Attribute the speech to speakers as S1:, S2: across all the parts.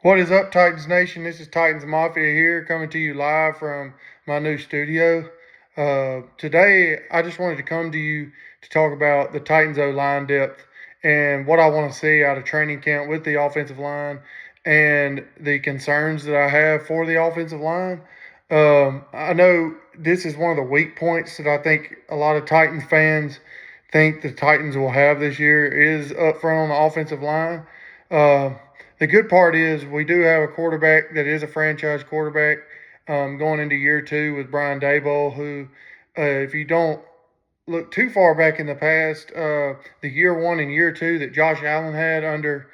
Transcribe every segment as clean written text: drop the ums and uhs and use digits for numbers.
S1: What is up, Titans Nation? This is Titans Mafia here, coming to you live from my new studio. Today, I just wanted to come to you to talk about the Titans O line depth and what I want to see out of training camp with the offensive line and the concerns that I have for the offensive line. I know this is one of the weak points that I think a lot of Titans fans think the Titans will have this year is up front on the offensive line. Uh, the good part is we do have a quarterback that is a franchise quarterback going into year two with Brian Daboll, who, if you don't look too far back in the past, the year one and year two that Josh Allen had under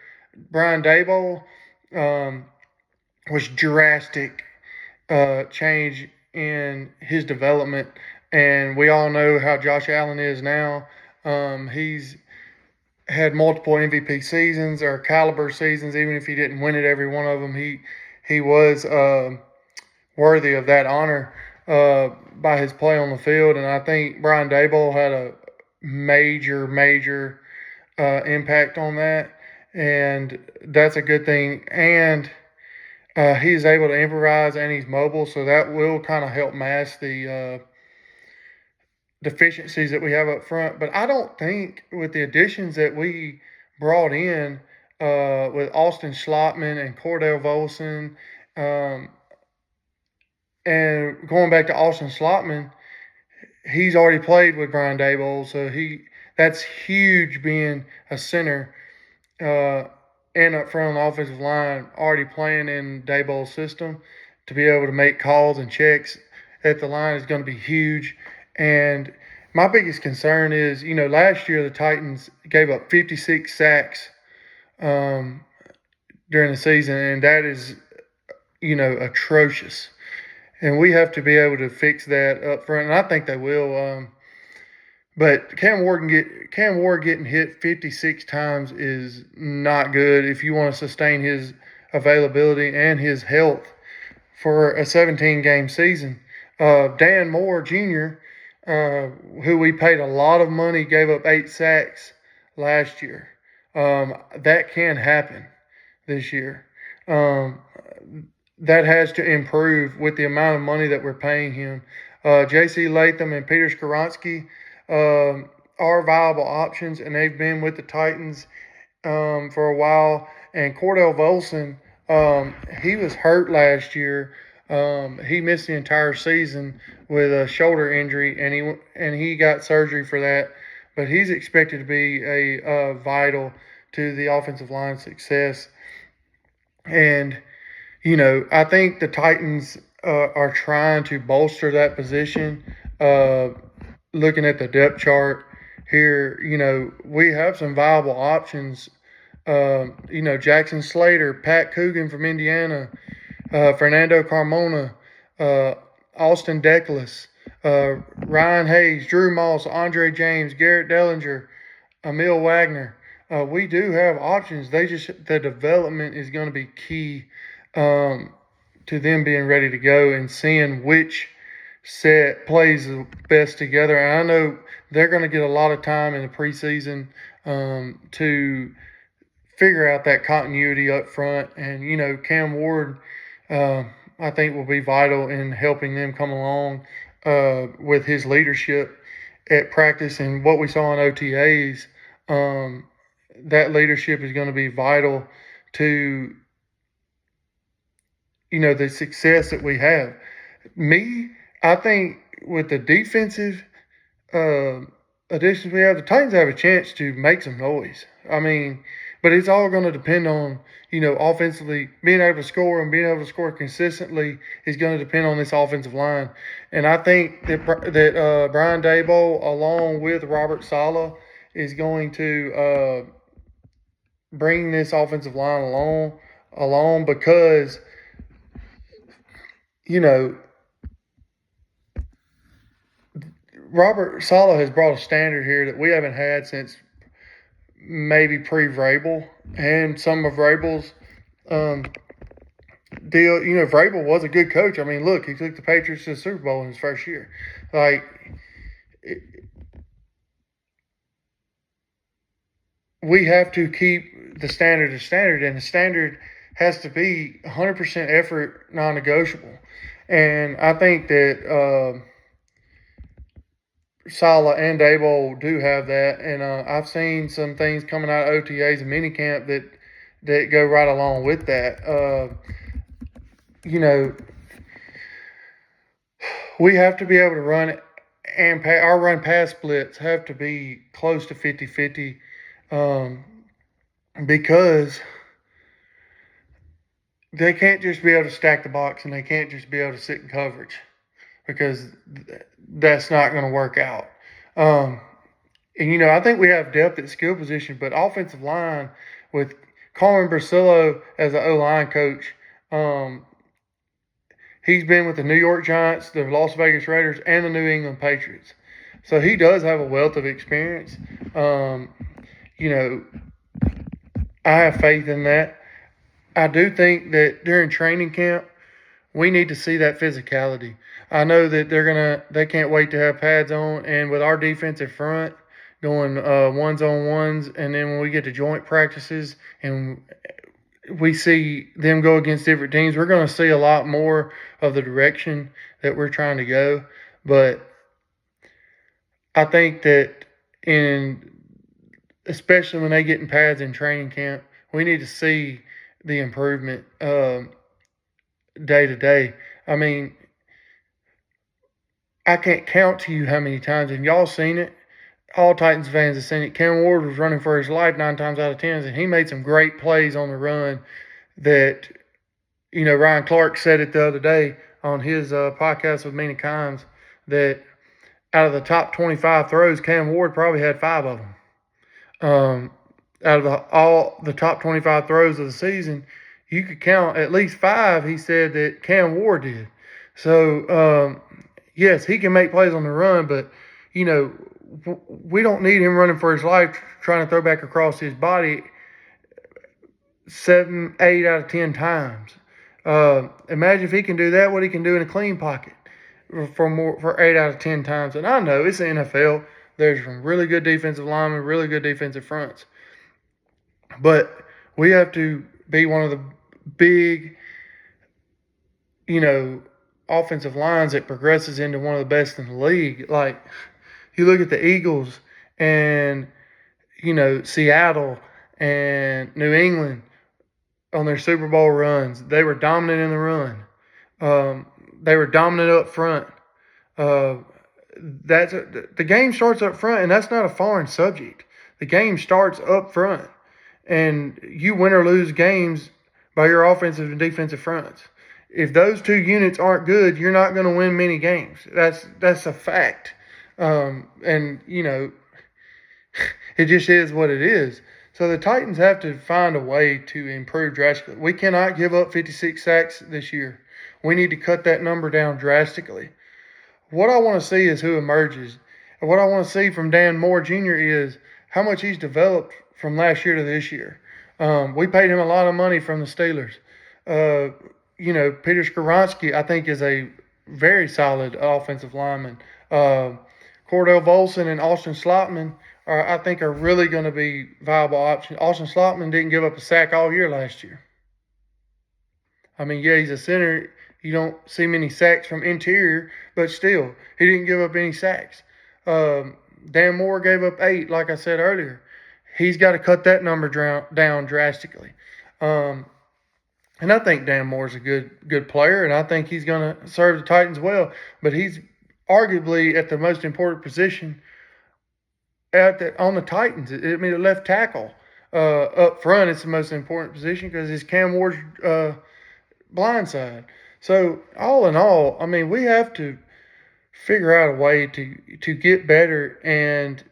S1: Brian Daboll um, was drastic change in his development. And we all know how Josh Allen is now. He's had multiple MVP seasons or caliber seasons. Even if he didn't win it every one of them, he was worthy of that honor by his play on the field. And I think Brian Daboll had a major impact on that, and that's a good thing. And he's able to improvise and he's mobile, so that will kind of help mask the deficiencies that we have up front. But I don't think with the additions that we brought in with Austin Schlottman and Cordell Volson, um, and going back to Austin Schlottman, he's already played with Brian Daboll, so that's huge being a center uh, and up front on the offensive line, already playing in Daboll's system to be able to make calls and checks at the line is going to be huge. And my biggest concern is, last year the Titans gave up 56 sacks um, during the season, and that is, atrocious. And we have to be able to fix that up front, and I think they will. But Cam Ward getting hit 56 times is not good if you want to sustain his availability and his health for a 17-game season. Dan Moore Jr., who we paid a lot of money, gave up 8 sacks last year. That can happen this year. That has to improve with the amount of money that we're paying him. J.C. Latham and Peter Skoronski are viable options, and they've been with the Titans for a while. And Cordell Volson, he was hurt last year. He missed the entire season with a shoulder injury, and he got surgery for that. But he's expected to be a vital to the offensive line success. And I think the Titans are trying to bolster that position. Looking at the depth chart here, we have some viable options. Jackson Slater, Pat Coogan from Indiana, Fernando Carmona, Austin Deckles, Ryan Hayes, Drew Moss, Andre James, Garrett Dellinger, Emil Wagner. We do have options. The development is going to be key to them being ready to go and seeing which set plays the best together. And I know they're going to get a lot of time in the preseason to figure out that continuity up front. And, Cam Ward, I think, will be vital in helping them come along with his leadership at practice and what we saw in OTAs. That leadership is going to be vital to, the success that we have. I think with the defensive additions we have, the Titans have a chance to make some noise. But it's all going to depend on, offensively being able to score, and being able to score consistently is going to depend on this offensive line. And I think that Brian Daboll, along with Robert Saleh, is going to bring this offensive line along because, Robert Saleh has brought a standard here that we haven't had since maybe pre-Vrabel, and some of Vrabel's deal. Vrabel was a good coach. Look, he took the Patriots to the Super Bowl in his first year. We have to keep the standard, and the standard has to be 100% effort, non-negotiable. And I think that Saleh and Daboll do have that, and I've seen some things coming out of OTAs and minicamp that go right along with that. You know, we have to be able to run it, and our run pass splits have to be close to 50-50, because they can't just be able to stack the box and they can't just be able to sit in coverage, because that's not going to work out. And I think we have depth at skill position, but offensive line with Carmen Bracillo as an O-line coach, he's been with the New York Giants, the Las Vegas Raiders, and the New England Patriots. So he does have a wealth of experience. I have faith in that. I do think that during training camp, we need to see that physicality. I know that they can't wait to have pads on, and with our defensive front going ones on ones, and then when we get to joint practices and we see them go against different teams, we're going to see a lot more of the direction that we're trying to go. But I think that especially when they get in pads in training camp, we need to see the improvement day to day. I mean, I can't count to you how many times, and y'all seen it. All Titans fans have seen it. Cam Ward was running for his life 9 times out of 10, and he made some great plays on the run that, Ryan Clark said it the other day on his podcast with Mina Kimes, that out of the top 25 throws, Cam Ward probably had 5 of them. Out of all the top 25 throws of the season, you could count at least 5, he said, that Cam Ward did. So, yes, he can make plays on the run, but, we don't need him running for his life trying to throw back across his body 7, 8 out of 10 times. Imagine if he can do that, what he can do in a clean pocket for 8 out of 10 times. And I know it's the NFL. There's some really good defensive linemen, really good defensive fronts. But we have to be one of the big, offensive lines that progresses into one of the best in the league. Like, you look at the Eagles and, Seattle and New England on their Super Bowl runs. They were dominant in the run. They were dominant up front. The game starts up front, and that's not a foreign subject. The game starts up front, and you win or lose games by your offensive and defensive fronts. If those two units aren't good, you're not going to win many games. That's a fact. It just is what it is. So the Titans have to find a way to improve drastically. We cannot give up 56 sacks this year. We need to cut that number down drastically. What I want to see is who emerges. And what I want to see from Dan Moore Jr. is how much he's developed from last year to this year. We paid him a lot of money from the Steelers. Peter Skoronski, I think, is a very solid offensive lineman. Cordell Volson and Austin Slotman I think are really going to be viable options. Austin Slotman didn't give up a sack all year last year. I mean, yeah, he's a center. You don't see many sacks from interior, but still, he didn't give up any sacks. Dan Moore gave up 8, like I said earlier. He's got to cut that number down drastically. And I think Dan Moore's a good player, and I think he's going to serve the Titans well. But he's arguably at the most important position on the Titans. I mean, the left tackle up front is the most important position because it's Cam Ward's blind side. So all in all, I mean, we have to figure out a way to get better. And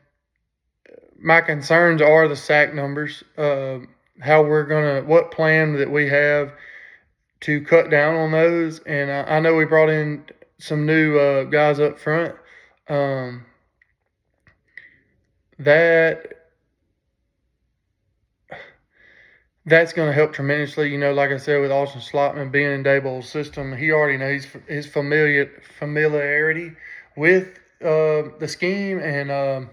S1: my concerns are the sack numbers. What plan that we have to cut down on those. And I know we brought in some new guys up front. That's going to help tremendously. Like I said, with Austin Slotman being in Daboll's system, he already knows his familiarity with the scheme. And,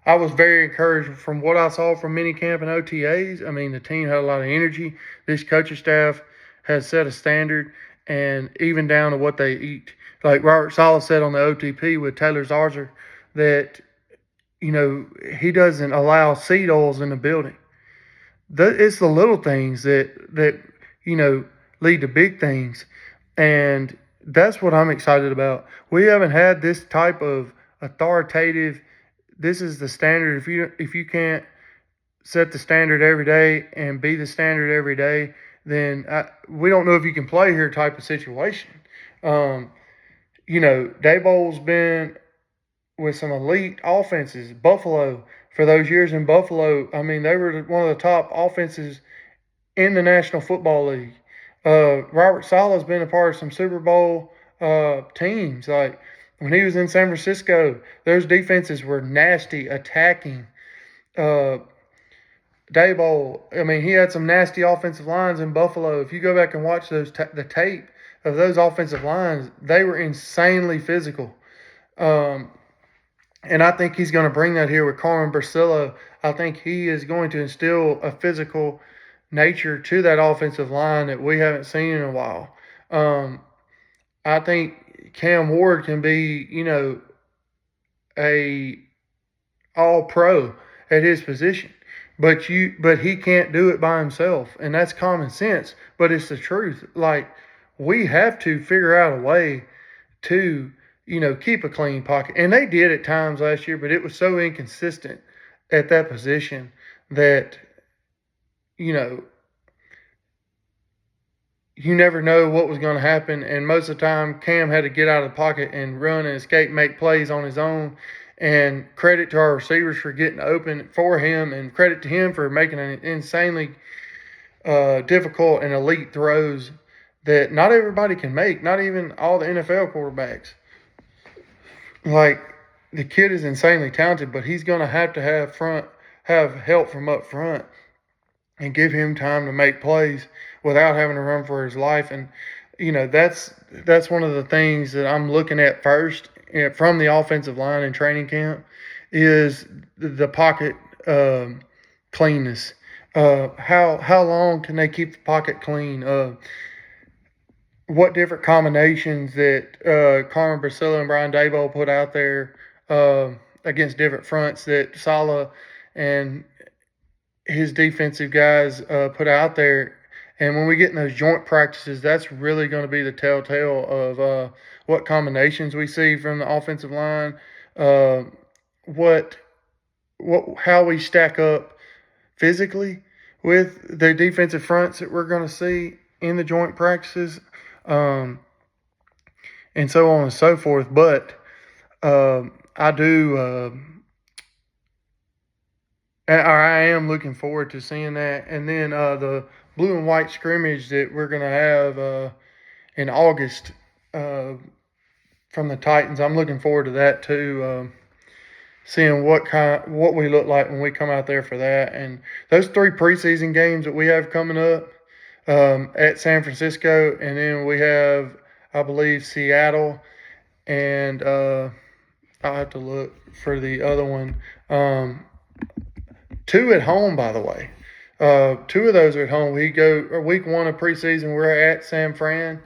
S1: I was very encouraged from what I saw from minicamp and OTAs. I mean, the team had a lot of energy. This coaching staff has set a standard, and even down to what they eat. Like Robert Saleh said on the OTP with Taylor Zarzer, that he doesn't allow seed oils in the building. It's the little things that lead to big things, and that's what I'm excited about. We haven't had this type of authoritative. This is the standard. If you can't set the standard every day and be the standard every day, then we don't know if you can play here type of situation. Um, Daboll's been with some elite offenses. Buffalo, for those years in Buffalo, I mean, they were one of the top offenses in the National Football League. Robert Saleh's been a part of some Super Bowl teams. Like when he was in San Francisco, those defenses were nasty, attacking. Uh, Daboll, I mean, he had some nasty offensive lines in Buffalo. If you go back and watch the tape of those offensive lines, they were insanely physical. And I think he's going to bring that here with Carmen Bricillo. I think he is going to instill a physical nature to that offensive line that we haven't seen in a while. I think Cam Ward can be, a all pro at his position. But he can't do it by himself, and that's common sense. But it's the truth. Like we have to figure out a way to keep a clean pocket, and they did at times last year, but it was so inconsistent at that position that you never know what was going to happen. And most of the time, Cam had to get out of the pocket and run and escape, make plays on his own. And credit to our receivers for getting open for him, and credit to him for making an insanely difficult and elite throws that not everybody can make, not even all the NFL quarterbacks. Like, the kid is insanely talented, but he's going to have help from up front and give him time to make plays without having to run for his life. And, that's one of the things that I'm looking at first from the offensive line in training camp is the pocket cleanness. How long can they keep the pocket clean? What different combinations that Carmen Bricillo and Brian Daboll put out there against different fronts that Saleh and his defensive guys put out there. And when we get in those joint practices, that's really going to be the telltale of what combinations we see from the offensive line, how we stack up physically with the defensive fronts that we're going to see in the joint practices, and so on and so forth. But I am looking forward to seeing that. And then the blue and white scrimmage that we're going to have in August from the Titans, I'm looking forward to that too. Seeing what we look like when we come out there for that. And those 3 preseason games that we have coming up at San Francisco, and then we have, I believe, Seattle, and I'll have to look for the other one. 2 at home, by the way. 2 of those are at home. We go week 1 of preseason. We're at San Fran.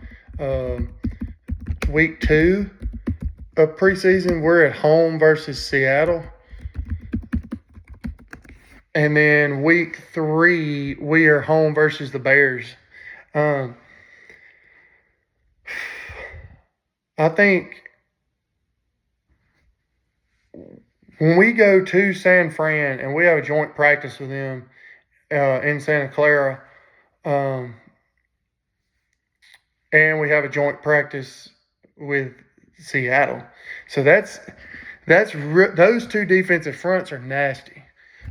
S1: Week 2 of preseason, we're at home versus Seattle. And then week 3, we are home versus the Bears. I think when we go to San Fran and we have a joint practice with them in Santa Clara, and we have a joint practice with Seattle. So those 2 defensive fronts are nasty.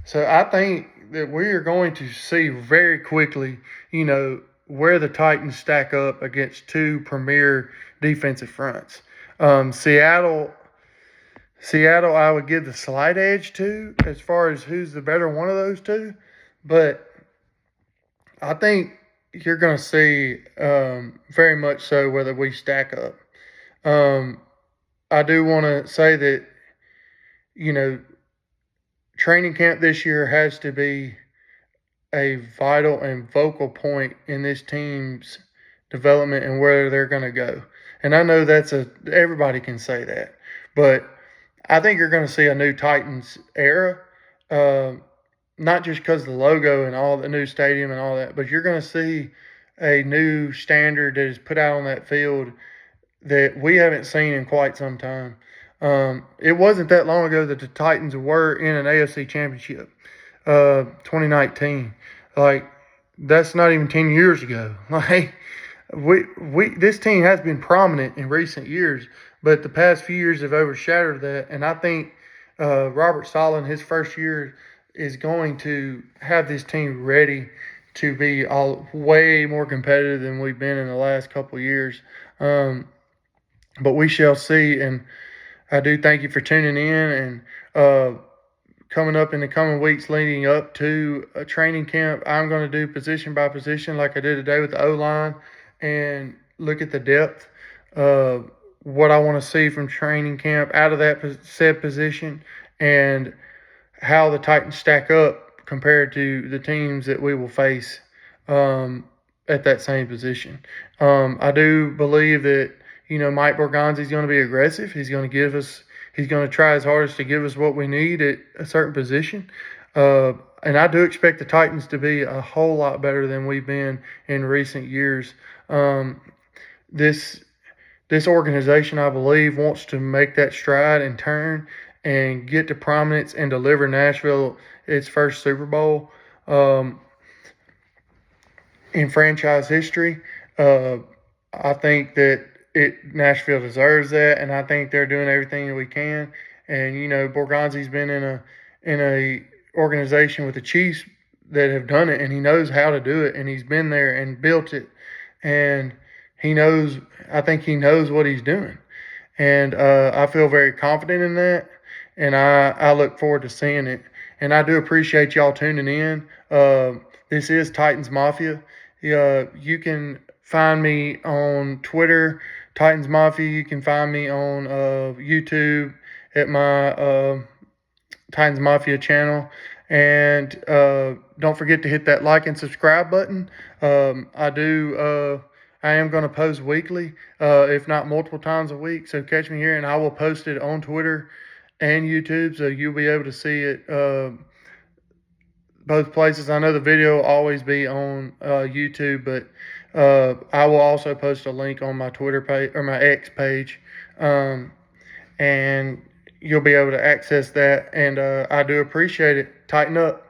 S1: So I think that we are going to see very quickly, where the Titans stack up against 2 premier defensive fronts. Seattle, I would give the slight edge to as far as who's the better one of those 2. But I think you're going to see very much so whether we stack up. I do want to say that, training camp this year has to be a vital and vocal point in this team's development and where they're going to go. And I know everybody can say that, but I think you're going to see a new Titans era. Uh, Not just because of the logo and all the new stadium and all that, but you're going to see a new standard that is put out on that field that we haven't seen in quite some time. It wasn't that long ago that the Titans were in an AFC championship, 2019. Like, that's not even 10 years ago. Like, this team has been prominent in recent years, but the past few years have overshadowed that. And I think Robert Saleh, his first year, is going to have this team ready to be way more competitive than we've been in the last couple of years. But we shall see. And I do thank you for tuning in. And coming up in the coming weeks leading up to a training camp, I'm going to do position by position like I did today with the O-line and look at the depth of what I want to see from training camp out of that said position and how the Titans stack up compared to the teams that we will face at that same position. I do believe that, Mike Borgonzi is going to be aggressive. He's going to try his hardest to give us what we need at a certain position. And I do expect the Titans to be a whole lot better than we've been in recent years. This organization, I believe, wants to make that stride and turn and get to prominence and deliver Nashville its first Super Bowl in franchise history. I think that Nashville deserves that, and I think they're doing everything that we can. And Borgonzi's been in a organization with the Chiefs that have done it, and he knows how to do it, and he's been there and built it, and I think he knows what he's doing, and I feel very confident in that, and I look forward to seeing it. And I do appreciate y'all tuning in. This is Titans Mafia. You can find me on Twitter, Titans Mafia. You can find me on YouTube at my Titans Mafia channel. And don't forget to hit that like and subscribe button. I am going to post weekly, if not multiple times a week. So catch me here, and I will post it on Twitter and YouTube, so you'll be able to see it both places. I know the video will always be on YouTube, but I will also post a link on my Twitter page or my X page, and you'll be able to access that. And I do appreciate it. Tighten up.